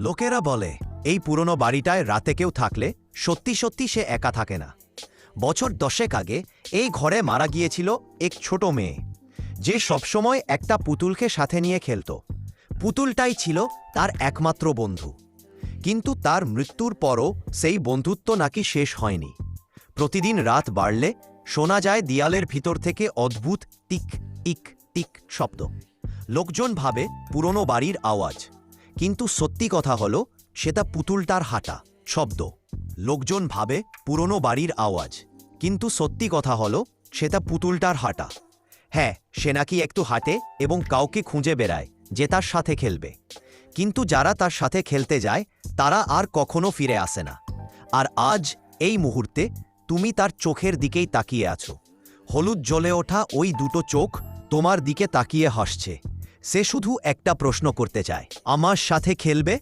লোকেরা বলে এই পুরনো বাড়িটায় রাতে কেউ থাকলে সত্যি সত্যি সে একা থাকে না। বছর 10 আগে এই ঘরে মারা গিয়েছিল এক ছোট মেয়ে, যে সবসময় একটা পুতুলকে সাথে নিয়ে খেলত। পুতুলটাই ছিল তার একমাত্র বন্ধু। কিন্তু তার মৃত্যুর পরও সেই বন্ধুত্ব নাকি শেষ হয়নি। প্রতিদিন রাত বাড়লে শোনা যায় দেয়ালের ভিতর থেকে অদ্ভুত টিক টিক টিক শব্দ। লোকজন ভাবে পুরনো বাড়ির আওয়াজ, কিন্তু সত্যি কথা হলো সেটা পুতুলটার হাঁটা শব্দ। লোকজন ভাবে পুরনো বাড়ির আওয়াজ, কিন্তু সত্যি কথা হলো সেটা পুতুলটার হাঁটা। হ্যাঁ, সে নাকি একটু হাঁটে এবং কাউকে খুঁজে বেড়ায় যে তার সাথে খেলবে। কিন্তু যারা তার সাথে খেলতে যায় তারা আর কখনো ফিরে আসে না। আর আজ এই মুহূর্তে তুমি তার চোখের দিকেই তাকিয়ে আছো। হলুদ জ্বলে ওঠা ওই দুটো চোখ তোমার দিকে তাকিয়ে হাসছে। সে শুধু একটা প্রশ্ন করতে চায়, আমার সাথে খেলবে?